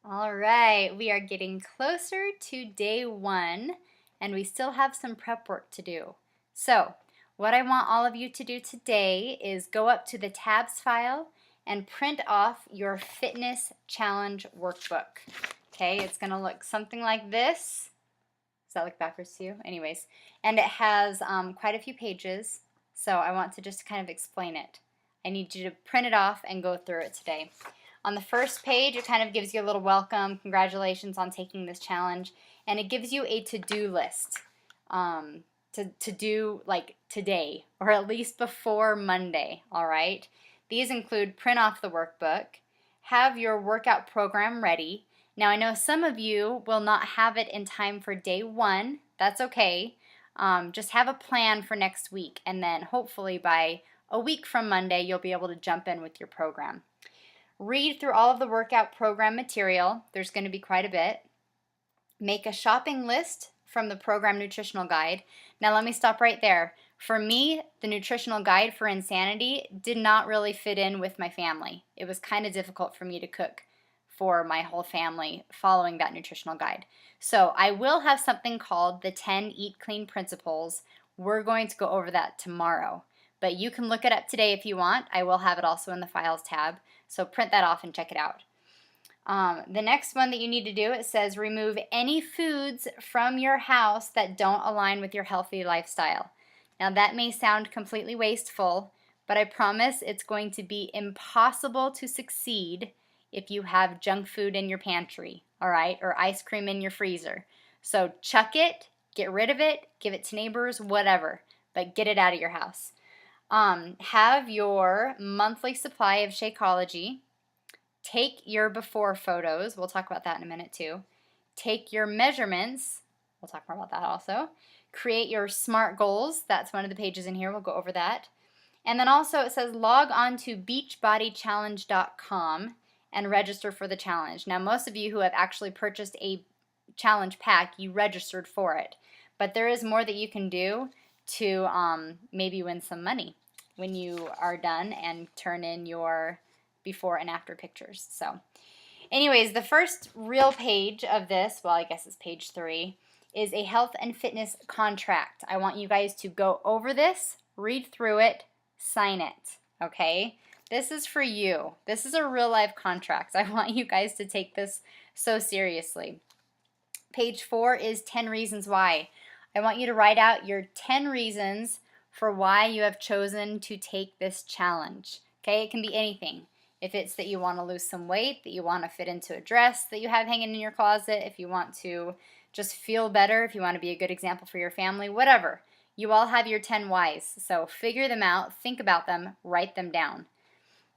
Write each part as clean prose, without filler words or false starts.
All right, we are getting closer to day one, and we still have some prep work to do. So, what I want all of you to do today is go up to the tabs file and print off your fitness challenge workbook. Okay, it's going to look something like this. Does that look backwards to you? Anyways, and it has quite a few pages, so I want to just kind of explain it. I need you to print it off and go through it today. On the first page, it kind of gives you a little welcome, congratulations on taking this challenge, and it gives you a to-do list to do like today, or at least before Monday, all right? These include print off the workbook, have your workout program ready. Now, I know some of you will not have it in time for day one. That's okay. Just have a plan for next week, and then hopefully by a week from Monday, you'll be able to jump in with your program. Read through all of the workout program material. There's going to be quite a bit. Make a shopping list from the program nutritional guide. Now let me stop right there. For me, the nutritional guide for Insanity did not really fit in with my family. It was kind of difficult for me to cook for my whole family following that nutritional guide. So I will have something called the 10 Eat Clean Principles. We're going to go over that tomorrow. But you can look it up today if you want. I will have it also in the Files tab. So print that off and check it out. The next one that you need to do, it says remove any foods from your house that don't align with your healthy lifestyle. Now that may sound completely wasteful, but I promise it's going to be impossible to succeed if you have junk food in your pantry, all right, or ice cream in your freezer. So chuck it, get rid of it, give it to neighbors, whatever, but get it out of your house. Have your monthly supply of Shakeology. Take your before photos. We'll talk about that in a minute too. Take your measurements. We'll talk more about that also. Create your SMART goals. That's one of the pages in here. We'll go over that. And then also it says log on to beachbodychallenge.com and register for the challenge. Now most of you who have actually purchased a challenge pack, you registered for it. But there is more that you can do to maybe win some money when you are done and turn in your before and after pictures. So anyways, the first real page of this, well, I guess it's page 3, is a health and fitness contract. I want you guys to go over this, read through it, sign it, okay? This is for you. This is a real life contract. I want you guys to take this so seriously. Page 4 is 10 reasons why. I want you to write out your 10 reasons for why you have chosen to take this challenge. Okay, it can be anything. If it's that you want to lose some weight, that you want to fit into a dress that you have hanging in your closet, if you want to just feel better, if you want to be a good example for your family, whatever. You all have your 10 whys, so figure them out, think about them, write them down.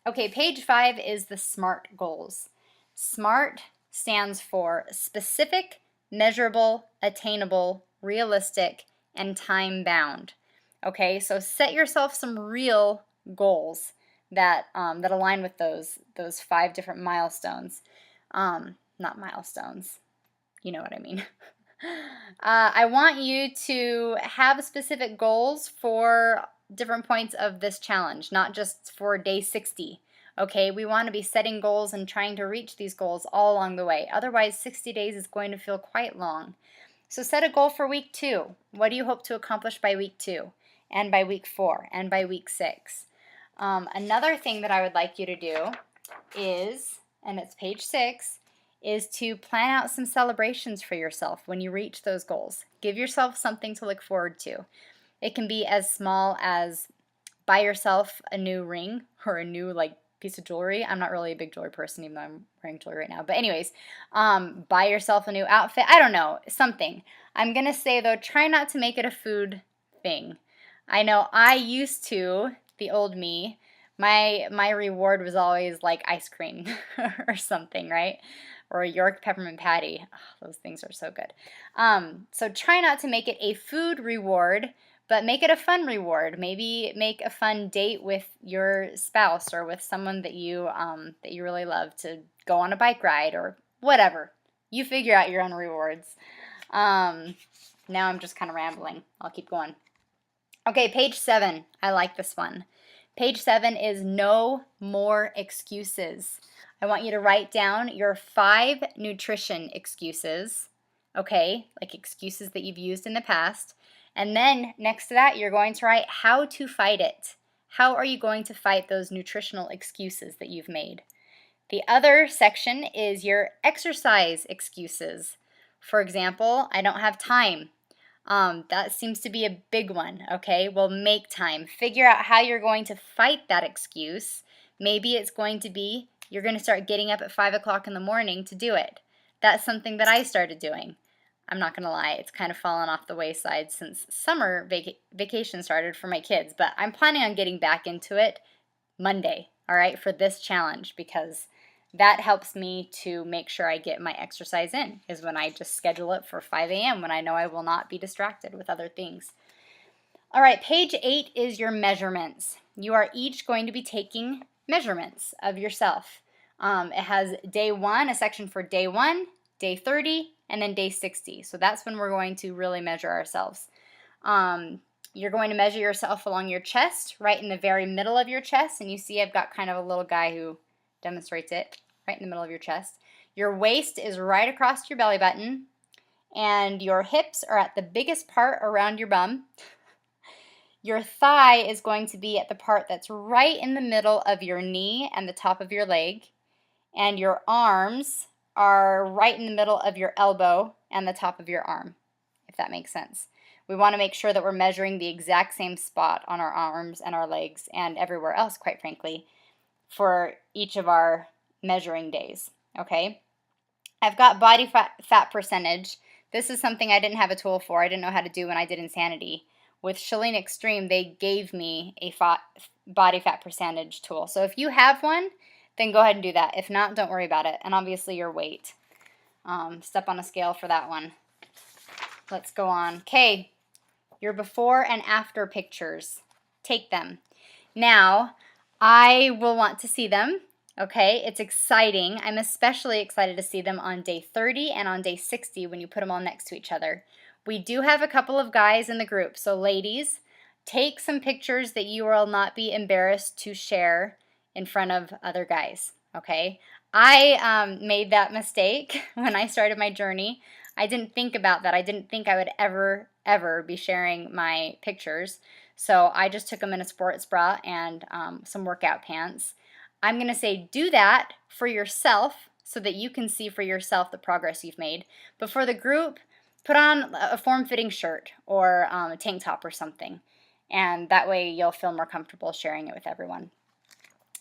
Okay, page 5 is the SMART goals. SMART stands for specific, measurable, attainable, realistic, and time-bound. Okay, so set yourself some real goals that align with those 5 different milestones. Not milestones. You know what I mean. I want you to have specific goals for different points of this challenge, not just for day 60. Okay, we want to be setting goals and trying to reach these goals all along the way. Otherwise, 60 days is going to feel quite long. So set a goal for week 2. What do you hope to accomplish by week 2? And by week 4? And by week 6? Another thing that I would like you to do is, and it's page 6, is to plan out some celebrations for yourself when you reach those goals. Give yourself something to look forward to. It can be as small as buy yourself a new ring or a new piece of jewelry. I'm not really a big jewelry person, even though I'm wearing jewelry right now. But anyways, buy yourself a new outfit. I don't know, something. I'm going to say, though, try not to make it a food thing. I know I used to, the old me, my reward was always like ice cream or something, right? Or a York peppermint patty. Oh, those things are so good. So try not to make it a food reward, but make it a fun reward. Maybe make a fun date with your spouse or with someone that you really love to go on a bike ride or whatever. You figure out your own rewards. Now I'm just kind of rambling. I'll keep going. Okay, page 7. I like this one. Page 7 is no more excuses. I want you to write down your 5 nutrition excuses, okay, like excuses that you've used in the past. And then next to that, you're going to write how to fight it. How are you going to fight those nutritional excuses that you've made? The other section is your exercise excuses. For example, I don't have time. That seems to be a big one, okay? Well, make time. Figure out how you're going to fight that excuse. Maybe it's going to be you're going to start getting up at 5 o'clock in the morning to do it. That's something that I started doing. I'm not going to lie, it's kind of fallen off the wayside since summer vacation started for my kids, but I'm planning on getting back into it Monday, all right, for this challenge, because that helps me to make sure I get my exercise in, is when I just schedule it for 5 a.m. when I know I will not be distracted with other things. All right, page 8 is your measurements. You are each going to be taking measurements of yourself. It has day 1, a section for day 1, day 30, and then day 60. So that's when we're going to really measure ourselves. You're going to measure yourself along your chest, right in the very middle of your chest. And you see I've got kind of a little guy who demonstrates it right in the middle of your chest. Your waist is right across your belly button, and your hips are at the biggest part around your bum. Your thigh is going to be at the part that's right in the middle of your knee and the top of your leg, and your arms are right in the middle of your elbow and the top of your arm, if that makes sense. We want to make sure that we're measuring the exact same spot on our arms and our legs and everywhere else, quite frankly, for each of our measuring days, okay? I've got body fat percentage. This is something I didn't have a tool for. I didn't know how to do when I did Insanity. With Chalene Extreme, they gave me a body fat percentage tool. So if you have one, then go ahead and do that. If not, don't worry about it. And obviously your weight. Step on a scale for that one. Let's go on. Okay, your before and after pictures. Take them. Now, I will want to see them. Okay, it's exciting. I'm especially excited to see them on day 30 and on day 60 when you put them all next to each other. We do have a couple of guys in the group, so ladies, take some pictures that you will not be embarrassed to share in front of other guys, okay? I made that mistake when I started my journey. I didn't think about that. I didn't think I would ever be sharing my pictures, so I just took them in a sports bra and some workout pants. I'm going to say do that for yourself so that you can see for yourself the progress you've made. But for the group, put on a form-fitting shirt or a tank top or something. And that way you'll feel more comfortable sharing it with everyone.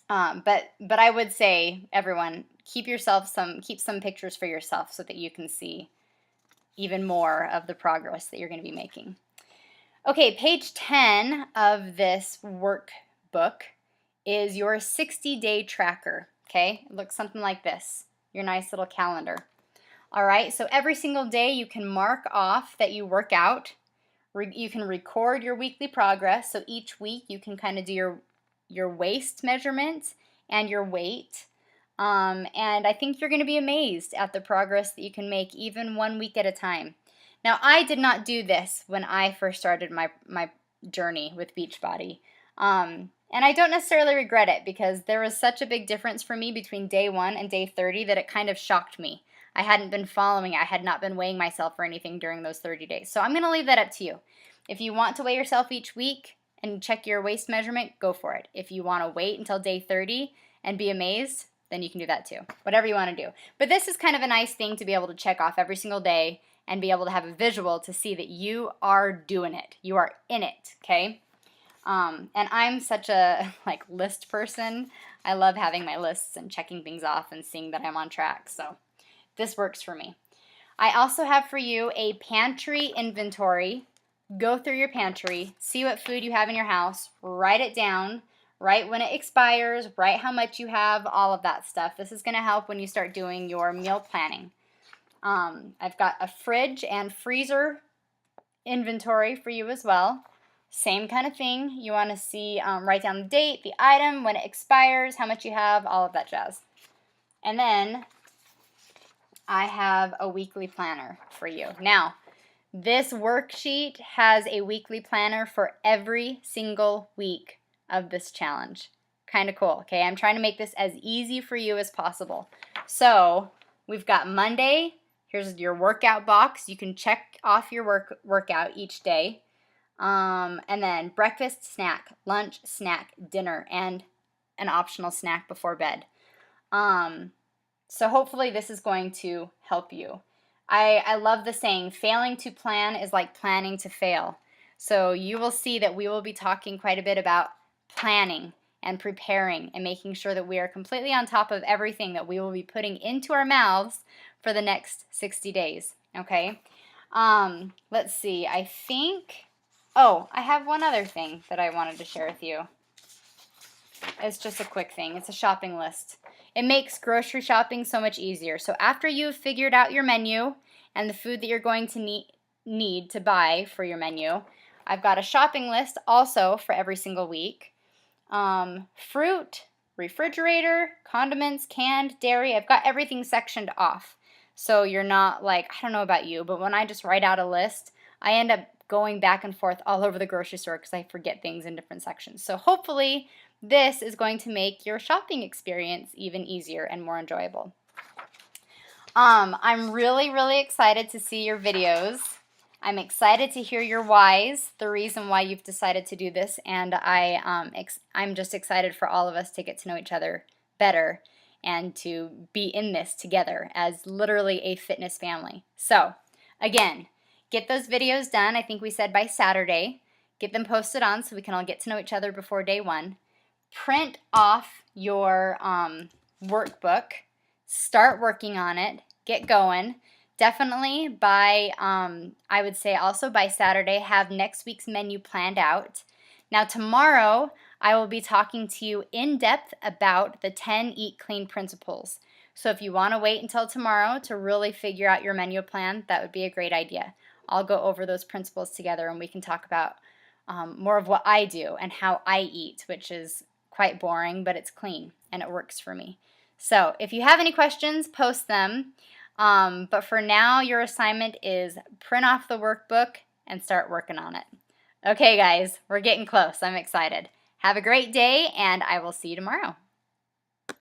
But I would say, everyone, keep some pictures for yourself so that you can see even more of the progress that you're going to be making. Okay, page 10 of this workbook is your 60-day tracker, okay? It looks something like this, your nice little calendar. All right, so every single day you can mark off that you work out. You can record your weekly progress, so each week you can kind of do your waist measurement and your weight. And I think you're going to be amazed at the progress that you can make even 1 week at a time. Now, I did not do this when I first started my journey with Beachbody. And I don't necessarily regret it because there was such a big difference for me between day 1 and day 30 that it kind of shocked me. I hadn't been following. I had not been weighing myself or anything during those 30 days. So I'm going to leave that up to you. If you want to weigh yourself each week and check your waist measurement, go for it. If you want to wait until day 30 and be amazed, then you can do that too. Whatever you want to do. But this is kind of a nice thing to be able to check off every single day and be able to have a visual to see that you are doing it. You are in it, okay? And I'm such a list person. I love having my lists and checking things off and seeing that I'm on track. So this works for me. I also have for you a pantry inventory. Go through your pantry, see what food you have in your house, write it down, write when it expires, write how much you have, all of that stuff. This is going to help when you start doing your meal planning. I've got a fridge and freezer inventory for you as well. Same kind of thing. You want to see, write down the date, the item, when it expires, how much you have, all of that jazz. And then I have a weekly planner for you. Now, this worksheet has a weekly planner for every single week of this challenge. kind of cool. Okay, I'm trying to make this as easy for you as possible. So we've got Monday. Here's your workout box. You can check off your workout each day. And then breakfast, snack, lunch, snack, dinner, and an optional snack before bed. So hopefully this is going to help you. I love the saying, failing to plan is like planning to fail. So you will see that we will be talking quite a bit about planning and preparing and making sure that we are completely on top of everything that we will be putting into our mouths for the next 60 days, okay? Let's see, I have one other thing that I wanted to share with you. It's just a quick thing. It's a shopping list. It makes grocery shopping so much easier. So after you've figured out your menu and the food that you're going to need to buy for your menu, I've got a shopping list also for every single week. Fruit, refrigerator, condiments, canned, dairy. I've got everything sectioned off. So you're not like, I don't know about you, but when I just write out a list, I end up going back and forth all over the grocery store because I forget things in different sections. So hopefully this is going to make your shopping experience even easier and more enjoyable. I'm really, really excited to see your videos. I'm excited to hear your whys, the reason why you've decided to do this, and I'm just excited for all of us to get to know each other better and to be in this together as literally a fitness family. So, again, get those videos done. I think we said by Saturday. Get them posted on so we can all get to know each other before day one. Print off your workbook. Start working on it. Get going. Definitely by, I would say also by Saturday, have next week's menu planned out. Now tomorrow, I will be talking to you in depth about the 10 Eat Clean principles. So if you want to wait until tomorrow to really figure out your menu plan, that would be a great idea. I'll go over those principles together and we can talk about more of what I do and how I eat, which is quite boring, but it's clean and it works for me. So if you have any questions, post them. But for now, your assignment is print off the workbook and start working on it. Okay, guys, we're getting close. I'm excited. Have a great day, and I will see you tomorrow.